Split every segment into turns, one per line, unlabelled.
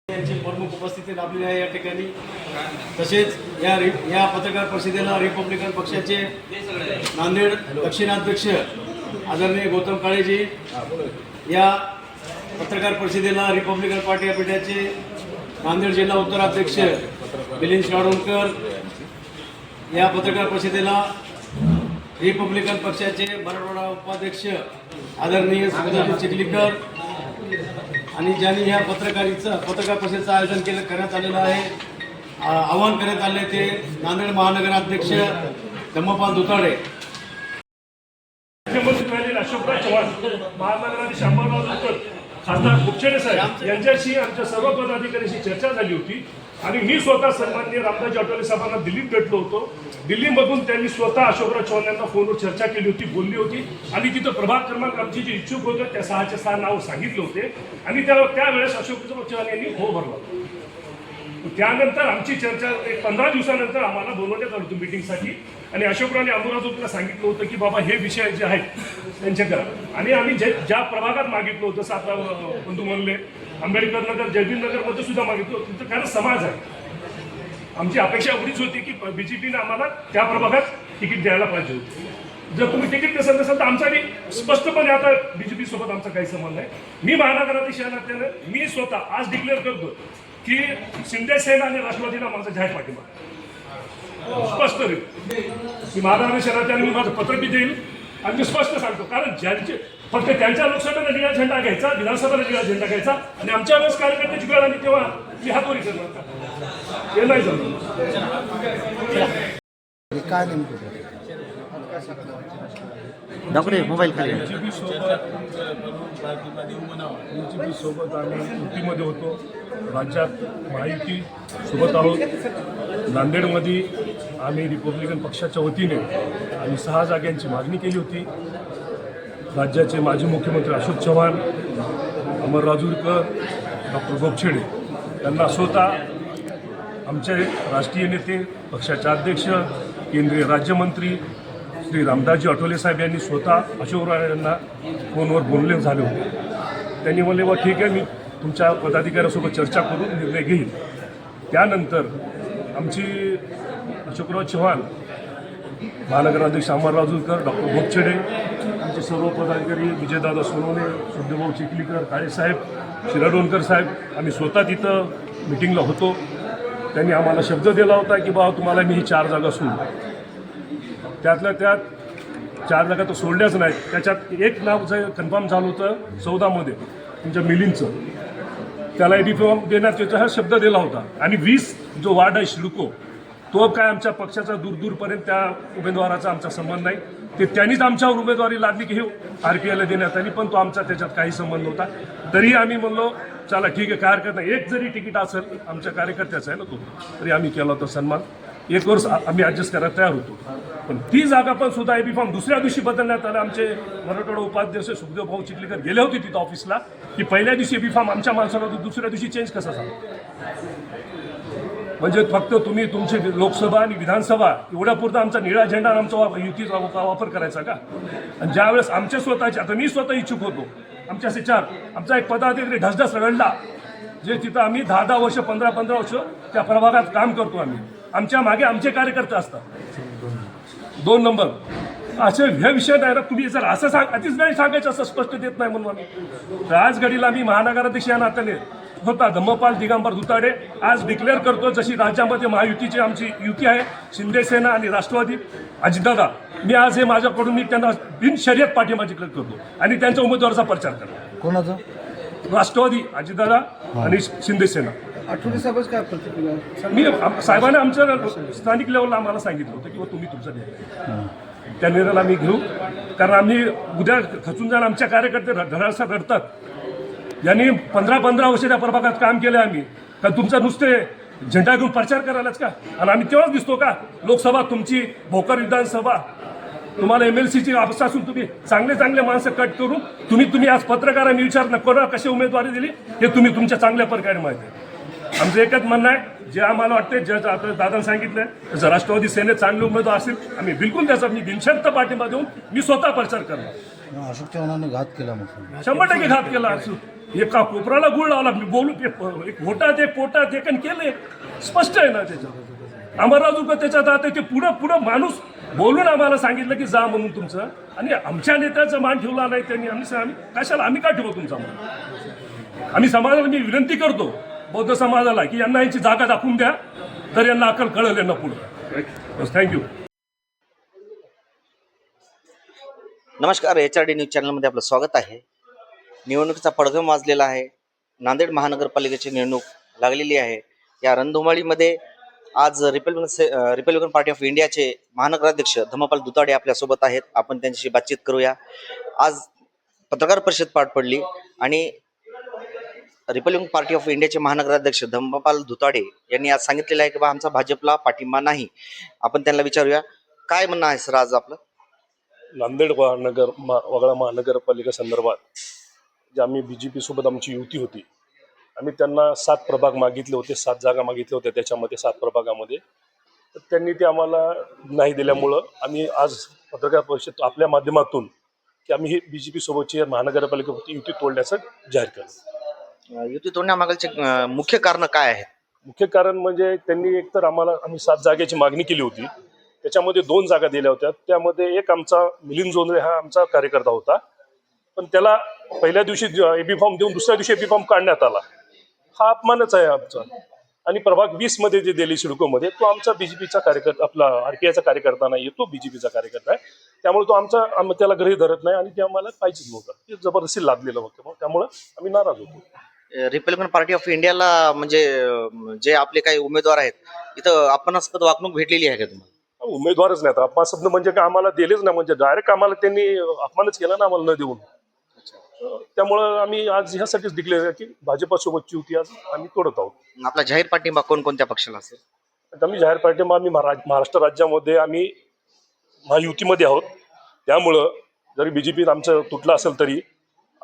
यांची प्रमुख उपस्थिती लाभली आहे या ठिकाणी। तसेच या पत्रकार परिषदेला रिपब्लिकन पक्षाचे नांदेड दक्षिणाध्यक्ष आदरणीय गौतम काळेजी, या पत्रकार परिषदेला रिपब्लिकन पार्टी पीठाचे नांदेड जिल्हा उत्तराध्यक्ष मिलिंद शिराडोणकर, या पत्रकार परिषदेला रिपब्लिकन पक्षाचे मराठवाडा उपाध्यक्ष आदरणीय सुखदेव चिखलीकर आणि ज्यांनी या पत्रकार परिषदेचं आयोजन करण्यात आलेलं आहे, आवाहन करण्यात आले ते नांदेड महानगराध्यक्ष धम्मपाल दुताडे,
मुख्यमंत्री अशोकराव चव्हाण, महानगराध्यक्ष अंबादास खासदार गोपछडे साहेब यांच्याशी आमच्या सर्व पदाधिकाऱ्यांशी चर्चा झाली होती आणि मी स्वतः सन्माननीय रामदासजी आठवले साहेबांना दिल्लीत भेटलो होतो। दिल्लीमधून त्यांनी स्वतः अशोकराव चव्हाण यांना फोनवर चर्चा केली होती, बोलली होती आणि तिथं प्रभाग क्रमांक आमची जी इच्छुक होते त्या 6चे 6 नाव सांगितले होते आणि त्यावेळेस अशोकराव चव्हाण यांनी हो भरला। त्यानंतर आमची चर्चा 15 दिवसानंतर आम्हाला बोलवण्यात आलं होतं मीटिंगसाठी आणि अशोकरावने अमरावतीला सांगितलं होतं की बाबा हे विषय जे आहेत त्यांच्या करा आणि आम्ही ज्या प्रभागात मागितलं होतं, सातारा बंधू म्हणले, आंबेडकर नगर, जयभीम नगरमध्ये सुद्धा मागितलं होतं, तिथं कारण समाज आहे। आमची अपेक्षा एवढीच होती की बीजेपीने आम्हाला त्या प्रभागात तिकीट द्यायला पाहिजे होते। जर तुम्ही तिकीट नसेल तर आमचा स्पष्टपणे आता बीजेपी सोबत आमचा काही संबंध नाही। मी महानगराध्यक्ष या नात्यानं मी स्वतः आज डिक्लेअर करतो की शिंदे सेना आणि राष्ट्रवादीला माझा जाहीर पाठिंबा स्पष्ट होईल। मी महानगराध्यक्ष या नात्यानं मी माझं पत्र बी देईल आणि मी स्पष्ट सांगतो, कारण ज्यांचे फक्त त्यांच्या लोकसभेला निळा झेंडा घ्यायचा, विधानसभेला निळा झेंडा घ्यायचा आणि आमच्या वेळेस कार्यकर्त्याची वेळ आली तेव्हा मी हातोरी करणार, हे नाही जमलं।
काय नेमकं
दाखवले मोबाईल खाली
बीजेपी सोबत आम्ही युतीमध्ये होतो, राज्यात महायुती सोबत आहोत। नांदेडमध्ये आम्ही रिपब्लिकन पक्षाच्या वतीने आम्ही 6 जागांची मागणी केली होती। राज्याचे माजी मुख्यमंत्री अशोक चव्हाण, अमर राजूरकर, डॉक्टर गोपछडे यांना स्वतः आमचे राष्ट्रीय नेते, पक्षाचे अध्यक्ष, केंद्रीय राज्यमंत्री श्री रामदासजी आठवले साहेब यांनी स्वतः अशोकराव यांना फोनवर बोलणे झाले होते। त्यांनी म्हणले व ठीक आहे, मी तुमच्या पदाधिकाऱ्यांसोबत चर्चा करून निर्णय घेईल। त्यानंतर आमची अशोकराव चव्हाण, महानगराध्यक्ष अमर राजूरकर, डॉक्टर गोपछडे, आमचे सर्व पदाधिकारी विजयदादा सोनवणे, सुखदेव चिखलीकर, काळेसाहेब, शिराडोणकर साहेब, आम्ही स्वतः तिथं मिटिंगला होतो। त्यांनी आम्हाला शब्द दिला होता की बाबा तुम्हाला मी ही 4 जागा सोडू। त्यातल्या त्यात 4 जागा तर सोडल्याच नाहीत, त्याच्यात एक नाव जे कन्फर्म झालं होतं 14 मध्ये तुमच्या मिलिंदचं, त्याला रिफॉर्म देण्यात याचा हा शब्द दिला होता आणि 20 जो वार्ड आहे शिलको, तो काय आमच्या पक्षाचा दूरपर्यंत त्या उमेदवाराचा आमचा संबंध नाही। ते त्यांनीच आमच्यावर उमेदवारी लागली की हे RPIला देण्यात आली, पण तो आमचा त्याच्यात काही संबंध नव्हता। तरी आम्ही म्हणलो चला ठीक आहे, काय हरकत नाही, एक जरी तिकीट असेल आमच्या कार्यकर्त्याचा आहे ना तो, तरी आम्ही केला होता सन्मान, 1 वर्ष आम्ही ॲडजस्ट करायला तयार होतो। पण ती जागा पण सुद्धा बी फॉर्म दुसऱ्या दिवशी बदलण्यात आलं। आमचे मराठवाडा उपाध्यक्ष सुखदेव भाऊ चिखलीकर गेले होते तिथं ऑफिसला की पहिल्या दिवशी बी फॉर्म आमच्या माणसाला दुसऱ्या दिवशी चेंज कसा झाला, म्हणजे फक्त तुम्ही तुमची लोकसभा आणि विधानसभा एवढ्यापुरता आमचा निळा झेंडा आणि आमचा युतीचा वापर करायचा का? आणि ज्यावेळेस आमच्या स्वतःचे, आता मी स्वतः इच्छुक होतो, आमच्या असे 4, आमचा एक पदाधिकारी ढसढस रडला, जे तिथं आम्ही 10 वर्ष 15 वर्ष त्या प्रभागात काम करतो आम्ही, आमच्या मागे आमचे कार्यकर्ते असतात। 2 नंबर असे हे विषय नाही ना, तुम्ही जर असं आधीच नाही सांगायचं, असं स्पष्ट देत नाही म्हणून आम्ही तर आज घडीला आम्ही महानगराध्यक्ष या नात्याने होता धम्मपाल दिगंबर दुताडे आज डिक्लेअर करतो, जशी राज्यामध्ये महायुतीची आमची युती आहे, शिंदे सेना आणि राष्ट्रवादी अजितदादा, मी आज हे माझ्याकडून मी त्यांना बिनशर्यत पाठिंबा डिक्लेअर करतो आणि त्यांच्या उमेदवाराचा प्रचार करतो।
कोणाचा?
राष्ट्रवादी अजितदादा आणि शिंदे सेना।
आठवले साहेबच काय प्रतिक्रिया?
मी साहेबांनी आमच्या स्थानिक लेवलला आम्हाला सांगितलं होतं की तुम्ही तुमचा निर्णय, त्या निर्णयाला आम्ही घेऊ, कारण आम्ही उद्या खचून जाणार, आमच्या कार्यकर्ते धडासा रडतात, यांनी 15 वर्ष त्या प्रभागात काम केलं आम्ही, का तुमचा नुसते झेंडा घेऊन प्रचार करायलाच का? आणि आम्ही तेव्हाच दिसतो का? लोकसभा तुमची, भोकर विधानसभा, तुम्हाला MLCची अवस्था असून तुम्ही चांगले माणसं कट करून तुम्ही आज पत्रकारांनी विचार कोणाला कशी उमेदवारी दिली हे तुम्ही तुमच्या चांगल्या प्रकारे माहिती आहे। आमचं एकच म्हणणं आहे, जे आम्हाला वाटते, जे आता दादांनी सांगितलं, जर राष्ट्रवादी सेनेत चांगले उमेदवार असतील आम्ही बिलकुल त्याचा मी बिनशर्त पाठिंबा देऊन मी स्वतः प्रचार करणार।
अशोक चव्हाणांनी घात केला, मग
100% घात केला। एका कोपराला गुळ लावला. मी बोलू एक होटात एक पोटात एक आणि केले. स्पष्ट आहे ना त्याच्यात. अमरराव जुकर त्याच्यात आता ते पुढं माणूस बोलून आम्हाला सांगितलं की जा म्हणून तुमचं, आणि आमच्या नेत्याचा मान ठेवला नाही त्यांनी. आम्ही कशाला आम्ही का ठेवू तुमचा मान? आम्ही समाजाला मी विनंती करतो बौद्ध समाजाला की यांना यांची जागा दाखवून द्या, तर यांना अक्कल कळेल यांना पुढं. बस थँक्यू.
नमस्कार, HRD न्यूज चॅनलमध्ये आपलं स्वागत आहे. निवडणुकीचा पडघम वाजलेला आहे. नांदेड महानगरपालिकेची निवडणूक लागलेली आहे. या रणधुमाळीमध्ये आज रिपब्लिकन पार्टी ऑफ इंडियाचे महानगराध्यक्ष धम्मपाल दुताडे आपल्यासोबत आहेत. आपण त्यांच्याशी बातचीत करूया. आज पत्रकार परिषद पार पडली आणि रिपब्लिकन पार्टी ऑफ इंडियाचे महानगराध्यक्ष धम्मपाल दुताडे यांनी आज सांगितलेलं आहे की बा आमचा भाजपला पाठिंबा नाही. आपण त्यांना विचारूया काय म्हणणं आहे सर आज आपलं.
नांदेड वगळा महानगरपालिका संदर्भात जे आम्ही BJP सोबत आमची युती होती, आम्ही त्यांना 7 प्रभाग मागितले होते, 7 जागा मागितल्या होत्या. त्याच्यामध्ये 7 प्रभागामध्ये तर त्यांनी ते आम्हाला नाही दिल्यामुळं आम्ही आज पत्रकार परिषद आपल्या माध्यमातून की आम्ही ही BJP सोबतची महानगरपालिकेवरती युती तोडण्याचं जाहीर केलं.
युती तोडण्यामागचे मुख्य कारण काय आहेत?
मुख्य कारण म्हणजे त्यांनी एकतर आम्ही 7 जागेची मागणी केली होती. त्याच्यामध्ये 2 जागा दिल्या होत्या. त्यामध्ये एक आमचा मिलिंद जोंधळे हा आमचा कार्यकर्ता होता, पण त्याला पहिल्या दिवशी AB फॉर्म देऊन दुसऱ्या दिवशी AB फॉर्म काढण्यात आला. हा अपमानच आहे आमचा. आणि प्रभाग 20 मध्ये जे दिली सिडकोमध्ये तो आमचा BJPचा कार्यकर्ता, आपला RPIचा कार्यकर्ता नाही, तो BJPचा कार्यकर्ता आहे. त्यामुळे तो आम्ही त्याला गृहीत धरत नाही आणि ते आम्हाला पाहिजेच नव्हतं. ते जबरदस्ती लादलेलं होतं, त्यामुळे आम्ही नाराज होतो.
रिपब्लिकन पार्टी ऑफ इंडियाला म्हणजे जे आपले काही उमेदवार आहेत इथं अपमानास्पद वागणूक भेटलेली आहे का तुम्हाला?
उमेदवारच नाही. अपमान म्हणजे काय आम्हाला दिलेच नाही, म्हणजे डायरेक्ट आम्हाला त्यांनी अपमानच केला ना आम्हाला न देऊन. त्यामुळं आम्ही आज ह्यासाठीच डिक्लेअर की भाजपासोबतची युती आज आम्ही तोडत आहोत.
आपला जाहीर पाठिंबा कोणकोणत्या पक्षाला असेल?
आम्ही जाहीर पाठिंबा आम्ही महाराष्ट्र राज्यामध्ये आम्ही महायुतीमध्ये आहोत. त्यामुळं जरी BJP आमचं तुटलं असेल तरी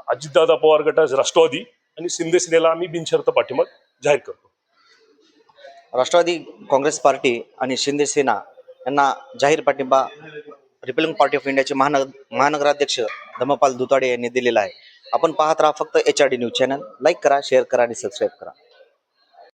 अजितदादा पवार गटाचे राष्ट्रवादी आणि शिंदे सेनेला आम्ही बिनशर्त पाठिंबा जाहीर करतो.
राष्ट्रवादी काँग्रेस पार्टी आणि शिंदे सेना यांना जाहीर पाठिंबा रिपब्लिकन पार्टी ऑफ इंडियाचे महानगराध्यक्ष धम्मपाल दुताडे यांनी दिलेला आहे. आपण पाहत राहा फक्त HRD न्यूज चॅनल. लाईक करा, शेअर करा आणि सबस्क्राईब करा.